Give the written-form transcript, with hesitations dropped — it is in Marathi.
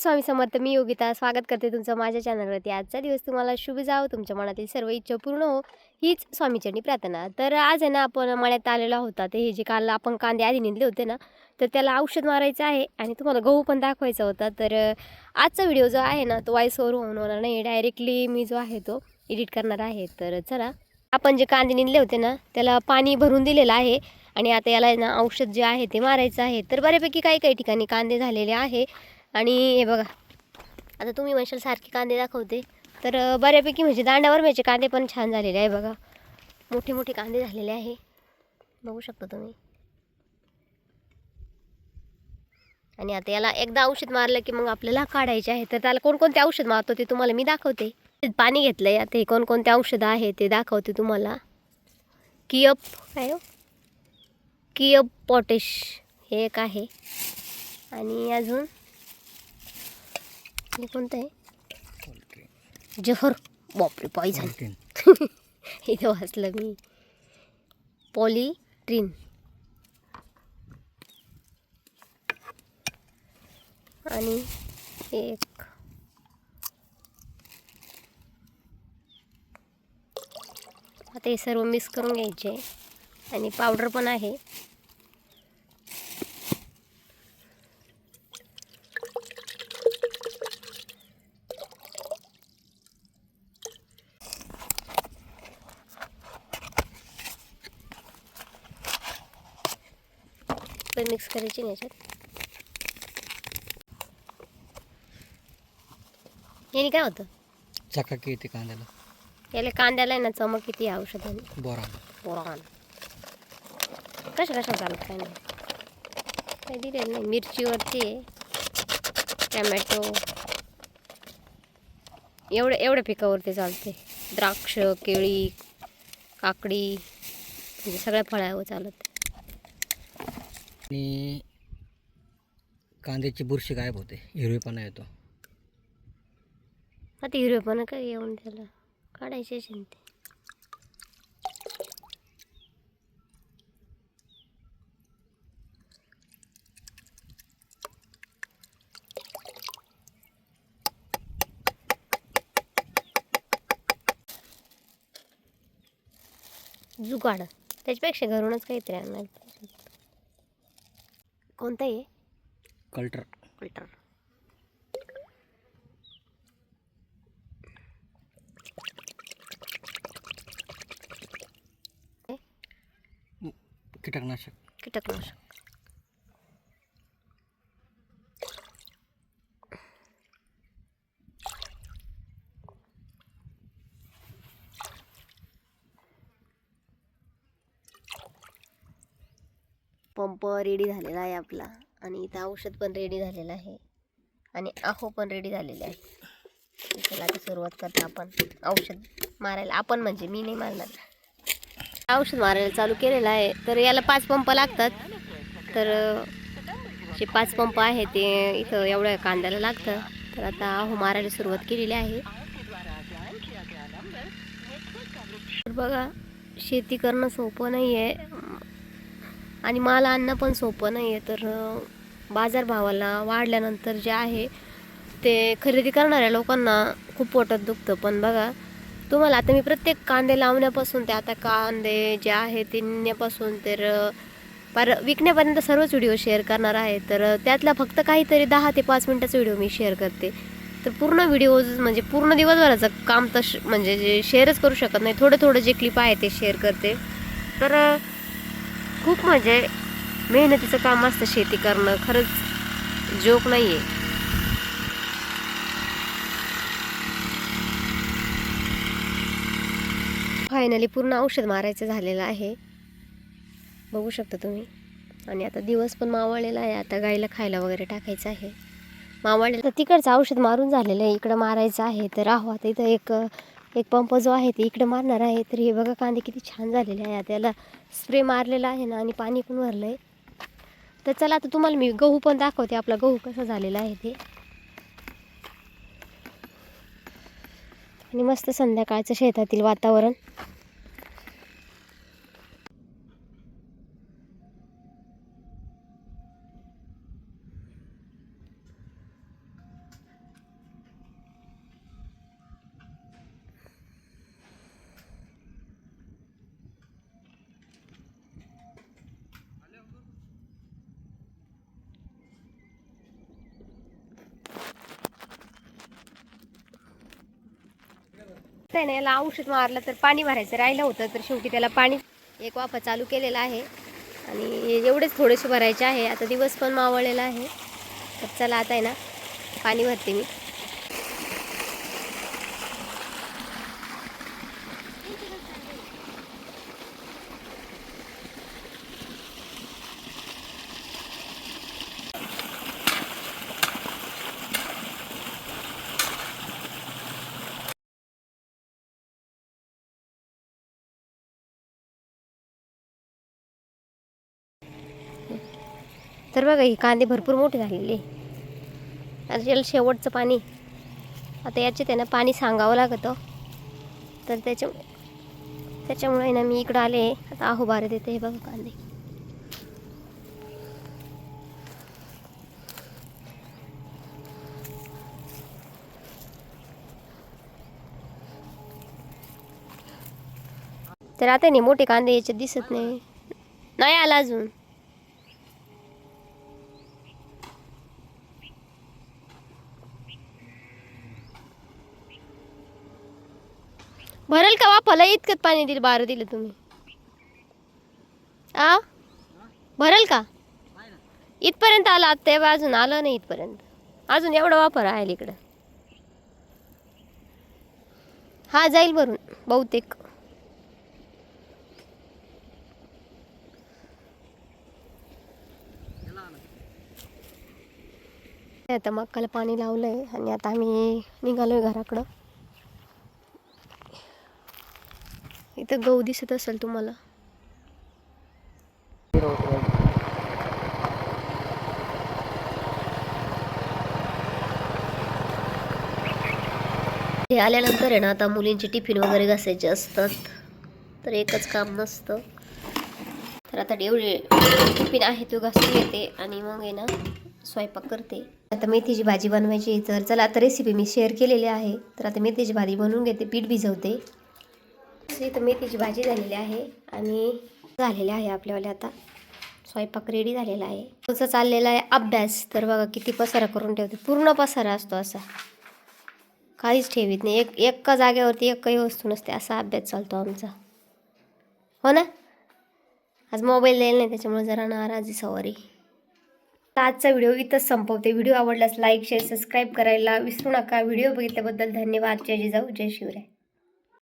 स्वामी समर्थ. मी योगिता स्वागत करते तुमचं माझ्या चॅनलवरती. आजचा दिवस तुम्हाला शुभ जावो, तुमच्या मनातील सर्व इच्छा पूर्ण हो, हीच स्वामीचरणी प्रार्थना. तर आज आहे ना आपण मळ्यात आलेला होता. ते हे जे काल आपण कांदे आधी निंदले होते ना, तर त्याला औषध मारायचं आहे आणि तुम्हाला गहू पण दाखवायचा होता. तर आजचा व्हिडिओ जो आहे ना तो वॉइस ओव्हर होऊन होणार नाही, डायरेक्टली मी जो आहे तो एडिट करणार आहे. तर चला, आपण जे कांदे निंदले होते ना त्याला पाणी भरून दिलेलं आहे आणि आता याला ना औषध जे आहे ते मारायचं आहे. तर बऱ्यापैकी काही काही ठिकाणी कांदे झालेले आहे आणि हे बघा, आता तुम्ही म्हणशाल सारखे कांदे दाखवते, तर बऱ्यापैकी म्हणजे दांड्यावर माझे कांदे पण छान झालेले आहे. बघा, मोठे मोठे कांदे झालेले आहे, बघू शकता तुम्ही. आणि आता याला एकदा औषध मारलं की मग आपल्याला काढायचे आहे. तर त्याला कोणकोणते औषध मारतो ते तुम्हाला मी दाखवते. पाणी घेतलंय, आता हे कोणकोणते औषधं आहे ते दाखवते तुम्हाला. किअप काय हो, किअप पोटॅश हे एक आहे आणि अजून हे कोणतं आहे, जहर, बापरे पॉइझन इथं वाचलं मी, पॉलिट्रीन आणि एक आता हे सर्व मिक्स करून घ्यायचे आणि पावडर पण आहे. मिक्स करायची नाही याच्यात. याने काय होतं, चकाकी येते कांद्याला. याला कांद्याला आहे ना चमक किती औषधाने. बोरान बोरान कशा चालत काय नाही, काही दिलेलं नाही. मिरचीवरती आहे, टमॅटो, एवढ्या पिकावरती चालते. द्राक्ष, केळी, काकडी, म्हणजे सगळ्या फळावर चालत. आणि कांद्याची बुरशी गायब होते, हिरवेपणा येतो. आता हिरवेपणा काय येऊन त्याला काढायचे ते. जुगाड त्याच्यापेक्षा घरूनच काहीतरी आणणार. कोणतं आहे, कल्टर. कल्टर. कीटकनाशक. कीटकनाशक. पंप रेडी झालेला आहे आपला आणि इथं औषध पण रेडी झालेलं आहे आणि आहो पण रेडी झालेले आहे. चला आता सुरुवात करतो आपण औषध मारायला. आपण म्हणजे मी नाही मारणार, औषध मारायला चालू केलेलं आहे. तर याला 5 पंप लागतात. तर जे 5 पंप आहे ते इथं एवढ्या कांद्याला लागतं. तर आता आहो मारायला सुरुवात केलेली आहे. तर बघा, शेती करणं सोपं नाही आहे आणि माल आणणं पण सोपं नाही आहे. तर बाजारभावाला वाढल्यानंतर जे आहे ते खरेदी करणाऱ्या लोकांना खूप पोटात दुखतं. पण बघा, तुम्हाला आता मी प्रत्येक कांदे लावण्यापासून ते आता कांदे जे आहे ते निघण्यापासून तर विकण्यापर्यंत सर्वच व्हिडिओ शेअर करणार आहे. तर त्यातला फक्त काहीतरी 10 ते 5 मिनटाचा व्हिडिओ मी शेअर करते. तर पूर्ण व्हिडिओज म्हणजे पूर्ण दिवसभराचं काम तर म्हणजे जे शेअरच करू शकत नाही. थोडं जे क्लिप आहे ते शेअर करते. तर खूप म्हणजे मेहनतीचं काम असतं शेती करणं, खरंच जोक नाही आहे. फायनली पूर्ण औषध मारायचं झालेलं आहे, बघू शकता तुम्ही. आणि आता दिवस पण मावळलेला आहे. आता गाईला खायला वगैरे टाकायचं आहे. मावळलेलं तर तिकडचं औषध मारून झालेलं आहे, इकडं मारायचं आहे. तर आहो आता इथं एक पंप जो आहे ते इकडं मारणार आहे. तर हे बघा कांदे किती छान झालेले आहे. आता याला स्प्रे मारलेला आहे ना आणि पाणी पण भरलं आहे. तर चला आता तुम्हाला मी गहू पण दाखवते, आपला गहू कसा झालेला आहे ते. आणि मस्त संध्याकाळचं शेतातील वातावरण. आहे ना, याला औषध मारलं तर पाणी भरायचं राहिलं होतं, तर शेवटी त्याला पाणी एक वाफा चालू केलेला आहे आणि एवढेच थोडेसे भरायचे आहे. आता दिवस पण मावळलेला आहे, तर चला आता आहे ना पाणी भरते मी. तर बघा, ही कांदे भरपूर मोठे झालेले. आता याला शेवटचं पाणी, आता याचे त्यांना पाणी सांगावं लागतं, तर त्याच्यामुळे ना मी इकडं आले. आता आहो बारे देते. हे बघा कांदे, तर आता नाही मोठे कांदे याच्यात दिसत नाही आला अजून. भरल का वाफाला? इतकं पाणी दिलं, बारं दिलं तुम्ही. आ भरल का? इथपर्यंत आला आता, अजून आलं नाही इथपर्यंत. अजून एवढा वापर आहे इकडं. हा जाईल भरून बहुतेक. आता मक्काला पाणी लावलंय आणि आता आम्ही निघालोय घराकडं. इथं गहू दिसत असेल तुम्हाला. हे आल्यानंतर आहे ना, आता मुलींचे टिफिन वगैरे घासायचे असतात, तर एकच काम नसतं. तर आता एवढे टिफिन आहे तो घासून घेते आणि मग आहे ना स्वयंपाक करते. आता मेथीची भाजी बनवायची, तर चला आता रेसिपी मी शेअर केलेली आहे. तर आता मेथीची भाजी बनवून घेते, पीठ भिजवते. इथं मेथीची भाजी झालेली आहे आणि झालेली आहे आपल्यावाले. आता स्वयंपाक रेडी झालेला आहे. तुझं चाललेला आहे अभ्यास. तर बघा किती पसारा करून ठेवते, पूर्ण पसारा असतो असा, काहीच ठेवीत नाही. एका जागेवरती एक काही वस्तू नसते, असा अभ्यास चालतो आमचा. हो ना. आज मोबाईल द्यायला नाही, त्याच्यामुळे जरा नाराजी सवारी. आजचा व्हिडिओ इथंच संपवते. व्हिडिओ आवडल्यास लाईक शेअर सबस्क्राईब करायला विसरू नका. व्हिडिओ बघितल्याबद्दल धन्यवाद. जय जिजाऊ, जय शिवराय.